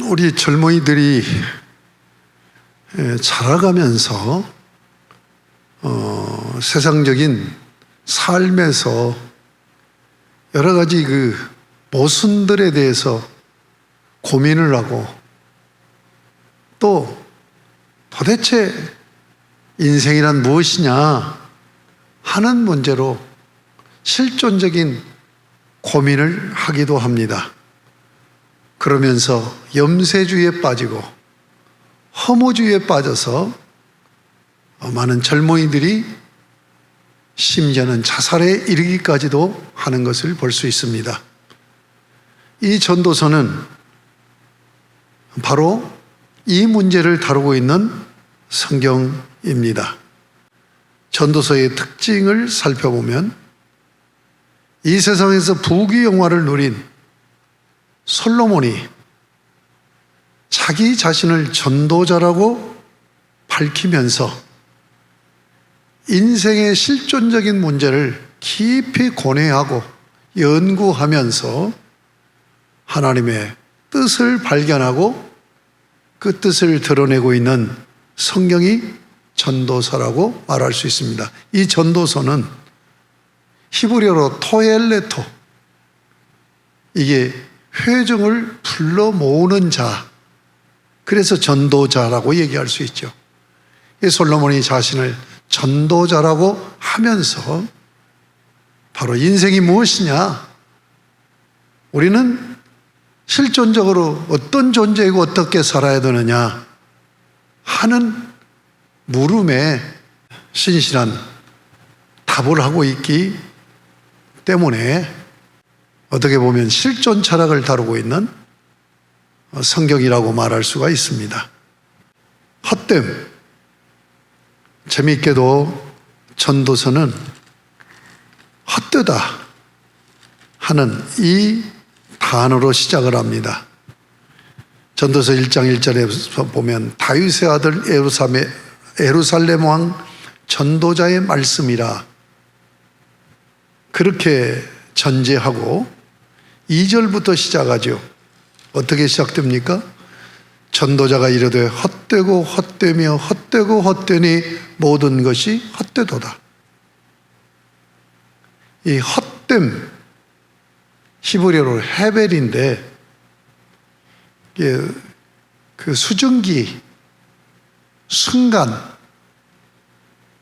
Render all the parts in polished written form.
우리 젊은이들이 자라가면서 세상적인 삶에서 여러 가지 그 모순들에 대해서 고민을 하고 또 도대체 인생이란 무엇이냐 하는 문제로 실존적인 고민을 하기도 합니다. 그러면서 염세주의에 빠지고 허무주의에 빠져서 많은 젊은이들이 심지어는 자살에 이르기까지도 하는 것을 볼 수 있습니다. 이 전도서는 바로 이 문제를 다루고 있는 성경입니다. 전도서의 특징을 살펴보면 이 세상에서 부귀영화를 누린 솔로몬이 자기 자신을 전도자라고 밝히면서 인생의 실존적인 문제를 깊이 고뇌하고 연구하면서 하나님의 뜻을 발견하고 그 뜻을 드러내고 있는 성경이 전도서라고 말할 수 있습니다. 이 전도서는 히브리어로 토엘레토, 이게 회중을 불러 모으는 자, 그래서 전도자라고 얘기할 수 있죠. 솔로몬이 자신을 전도자라고 하면서 바로 인생이 무엇이냐, 우리는 실존적으로 어떤 존재이고 어떻게 살아야 되느냐 하는 물음에 신실한 답을 하고 있기 때문에 어떻게 보면 실존 철학을 다루고 있는 성경이라고 말할 수가 있습니다. 헛됨, 재미있게도 전도서는 헛되다 하는 이 단어로 시작을 합니다. 전도서 1장 1절에 보면 다윗의 아들 예루살렘 왕 전도자의 말씀이라 그렇게 전제하고 2절부터 시작하죠. 어떻게 시작됩니까? 전도자가 이르되 헛되고 헛되며 헛되고 헛되니 모든 것이 헛되도다. 이 헛됨, 히브리어로 헤벨인데 그 수증기, 순간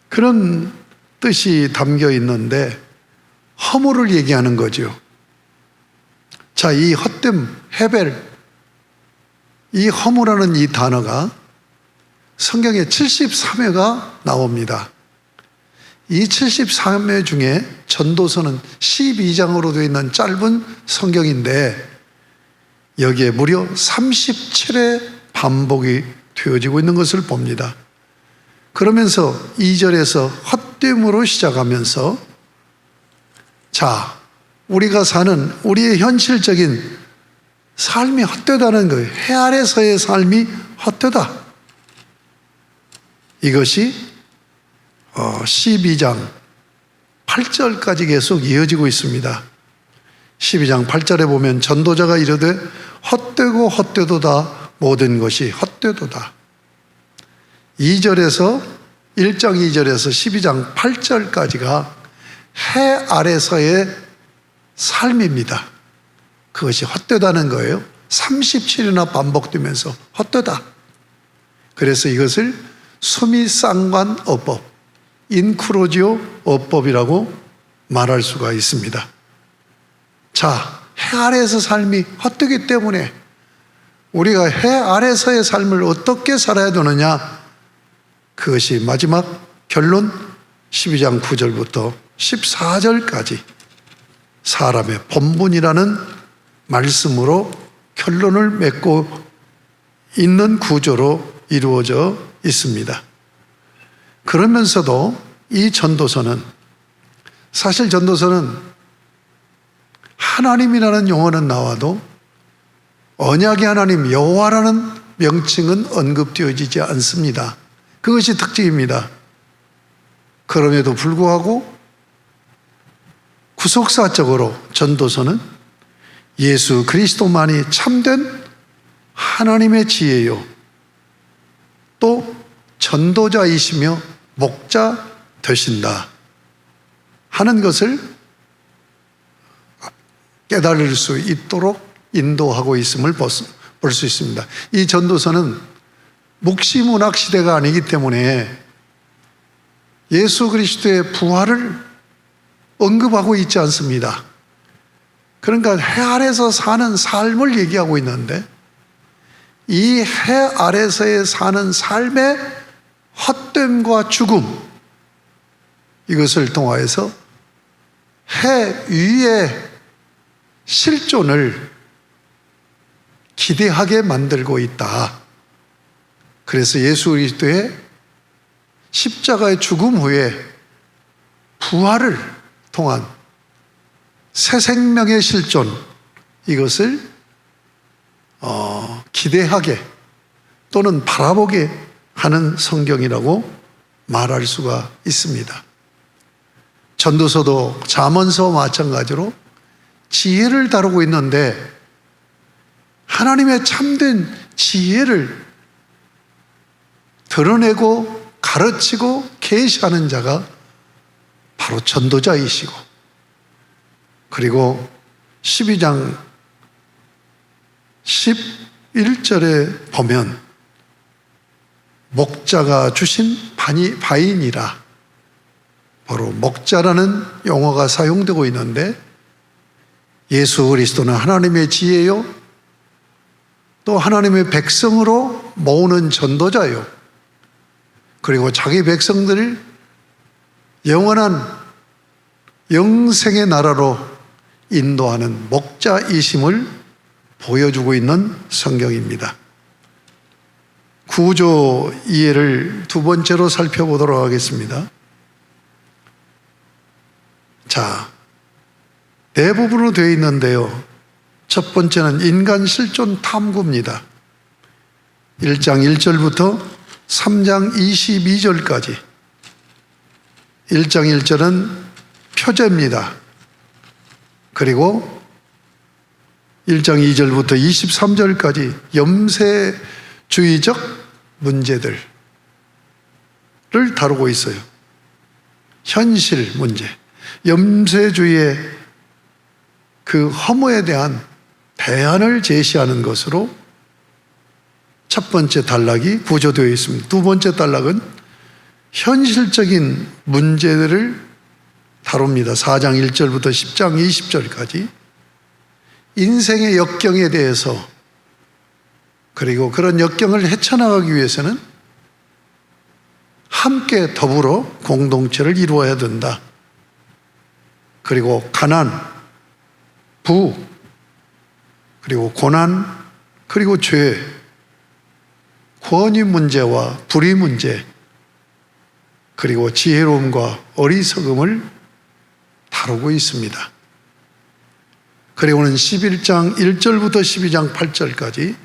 그런 뜻이 담겨 있는데 허물을 얘기하는 거죠. 자, 이 헛됨, 헤벨, 이 허무라는 이 단어가 성경에 73회가 나옵니다. 이 73회 중에 전도서는 12장으로 되어 있는 짧은 성경인데 여기에 무려 37회 반복이 되어지고 있는 것을 봅니다. 그러면서 2절에서 헛됨으로 시작하면서 자, 우리가 사는 우리의 현실적인 삶이 헛되다는 거예요. 해 아래서의 삶이 헛되다. 이것이 12장 8절까지 계속 이어지고 있습니다. 12장 8절에 보면 전도자가 이르되 헛되고 헛되도다 모든 것이 헛되도다. 2절에서 1장 2절에서 12장 8절까지가 해 아래서의 삶입니다. 그것이 헛되다는 거예요. 37이나 반복되면서 헛되다. 그래서 이것을 수미상관어법, 인크로지오 어법이라고 말할 수가 있습니다. 자, 해 아래에서 삶이 헛되기 때문에 우리가 해 아래서의 삶을 어떻게 살아야 되느냐, 그것이 마지막 결론 12장 9절부터 14절까지 사람의 본분이라는 말씀으로 결론을 맺고 있는 구조로 이루어져 있습니다. 그러면서도 이 전도서는, 사실 전도서는 하나님이라는 용어는 나와도 언약의 하나님 여호와라는 명칭은 언급되어지지 않습니다. 그것이 특징입니다. 그럼에도 불구하고 구속사적으로 전도서는 예수 그리스도만이 참된 하나님의 지혜요 또 전도자이시며 목자 되신다 하는 것을 깨달을 수 있도록 인도하고 있음을 볼 수 있습니다. 이 전도서는 묵시문학 시대가 아니기 때문에 예수 그리스도의 부활을 언급하고 있지 않습니다. 그러니까 해 아래서 사는 삶을 얘기하고 있는데 이 해 아래서의 사는 삶의 헛됨과 죽음, 이것을 통하여서 해 위의 실존을 기대하게 만들고 있다. 그래서 예수 그리스도의 십자가의 죽음 후에 부활을 통한 새 생명의 실존, 이것을 기대하게 또는 바라보게 하는 성경이라고 말할 수가 있습니다. 전도서도 잠언서와 마찬가지로 지혜를 다루고 있는데 하나님의 참된 지혜를 드러내고 가르치고 계시하는 자가 바로 전도자이시고, 그리고 12장 11절에 보면 목자가 주신 바인이라, 바로 목자라는 용어가 사용되고 있는데 예수 그리스도는 하나님의 지혜요 또 하나님의 백성으로 모으는 전도자요, 그리고 자기 백성들을 영원한 영생의 나라로 인도하는 목자이심을 보여주고 있는 성경입니다. 구조 이해를 두 번째로 살펴보도록 하겠습니다. 자, 대부분으로 되어 있는데요, 첫 번째는 인간 실존 탐구입니다. 1장 1절부터 3장 22절까지. 1장 1절은 표제입니다. 그리고 1장 2절부터 23절까지 염세주의적 문제들을 다루고 있어요. 현실 문제, 염세주의의 그 허무에 대한 대안을 제시하는 것으로 첫 번째 단락이 구조되어 있습니다. 두 번째 단락은 현실적인 문제들을 다룹니다. 4장 1절부터 10장 20절까지 인생의 역경에 대해서, 그리고 그런 역경을 헤쳐나가기 위해서는 함께 더불어 공동체를 이루어야 된다. 그리고 가난, 부, 그리고 고난, 그리고 죄, 권위 문제와 불의 문제, 그리고 지혜로움과 어리석음을 다루고 있습니다. 그리고는 11장 1절부터 12장 8절까지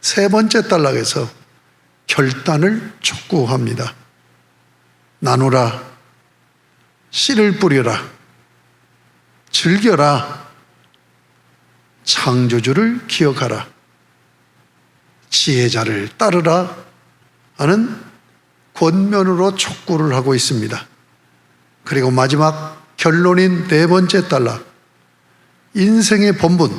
세 번째 단락에서 결단을 촉구합니다. 나누라, 씨를 뿌려라, 즐겨라, 창조주를 기억하라, 지혜자를 따르라 하는 권면으로 촉구를 하고 있습니다. 그리고 마지막 결론인 네 번째 단락, 인생의 본분,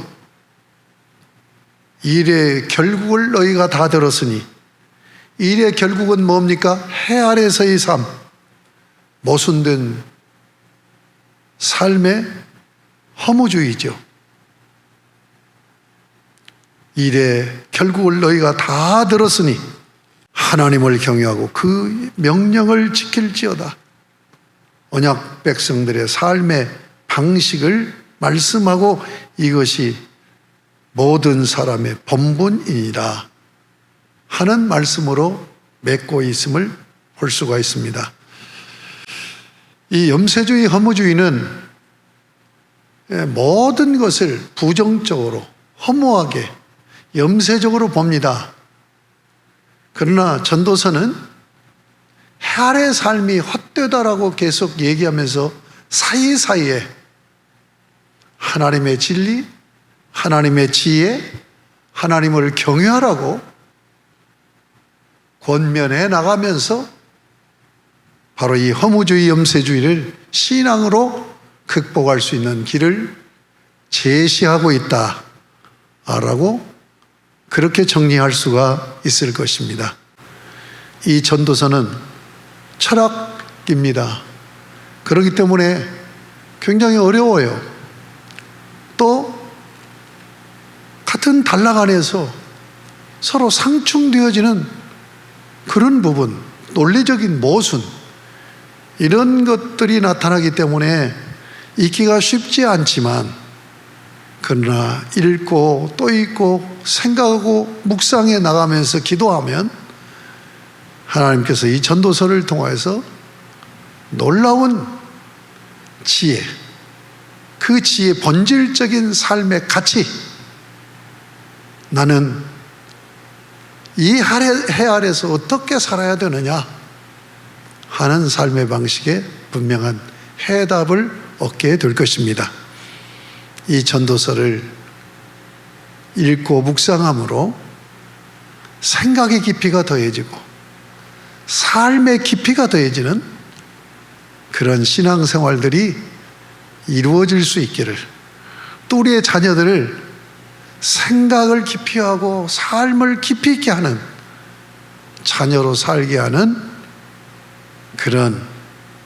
일의 결국을 너희가 다 들었으니, 일의 결국은 뭡니까? 해 아래서의 삶, 모순된 삶의 허무주의죠. 일의 결국을 너희가 다 들었으니 하나님을 경외하고 그 명령을 지킬지어다. 언약 백성들의 삶의 방식을 말씀하고 이것이 모든 사람의 본분이니라 하는 말씀으로 맺고 있음을 볼 수가 있습니다. 이 염세주의, 허무주의는 모든 것을 부정적으로, 허무하게, 염세적으로 봅니다. 그러나 전도서는 해 아래 삶이 헛되다라고 계속 얘기하면서 사이사이에 하나님의 진리, 하나님의 지혜, 하나님을 경외하라고 권면해 나가면서 바로 이 허무주의, 염세주의를 신앙으로 극복할 수 있는 길을 제시하고 있다라고 그렇게 정리할 수가 있을 것입니다. 이 전도서는 철학입니다. 그렇기 때문에 굉장히 어려워요. 또 같은 단락 안에서 서로 상충되어지는 그런 부분, 논리적인 모순, 이런 것들이 나타나기 때문에 읽기가 쉽지 않지만, 그러나 읽고 또 읽고 생각하고 묵상해 나가면서 기도하면 하나님께서 이 전도서를 통해서 놀라운 지혜, 그 지혜의 본질적인 삶의 가치, 나는 이 해 아래서 어떻게 살아야 되느냐 하는 삶의 방식에 분명한 해답을 얻게 될 것입니다. 이 전도서를 읽고 묵상함으로 생각의 깊이가 더해지고 삶의 깊이가 더해지는 그런 신앙생활들이 이루어질 수 있기를, 또 우리의 자녀들을 생각을 깊이 하고 삶을 깊이 있게 하는 자녀로 살게 하는 그런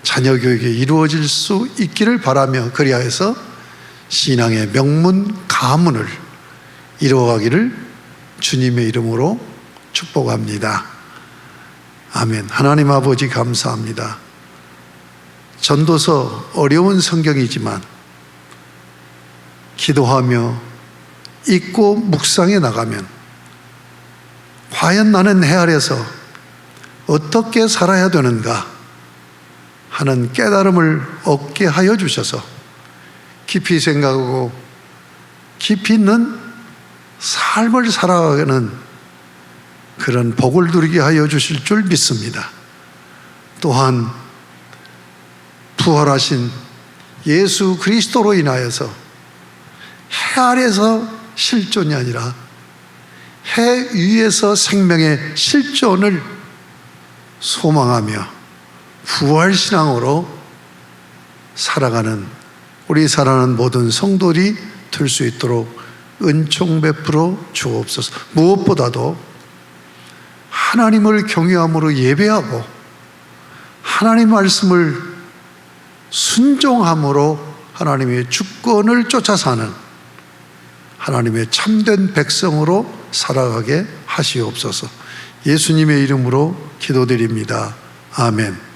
자녀 교육이 이루어질 수 있기를 바라며, 그리하여서 신앙의 명문 가문을 이루어가기를 주님의 이름으로 축복합니다. 아멘. 하나님 아버지 감사합니다. 전도서 어려운 성경이지만 기도하며 읽고 묵상해 나가면 과연 나는 해 아래서 어떻게 살아야 되는가 하는 깨달음을 얻게 하여 주셔서 깊이 생각하고 깊이 있는 삶을 살아가는 그런 복을 누리게 하여 주실 줄 믿습니다. 또한 부활하신 예수 그리스도로 인하여서 해 아래서 실존이 아니라 해 위에서 생명의 실존을 소망하며 부활신앙으로 살아가는 우리 사랑하는 모든 성도들이 될 수 있도록 은총 베풀어 주옵소서. 무엇보다도 하나님을 경외함으로 예배하고 하나님 말씀을 순종함으로 하나님의 주권을 쫓아 사는 하나님의 참된 백성으로 살아가게 하시옵소서. 예수님의 이름으로 기도드립니다. 아멘.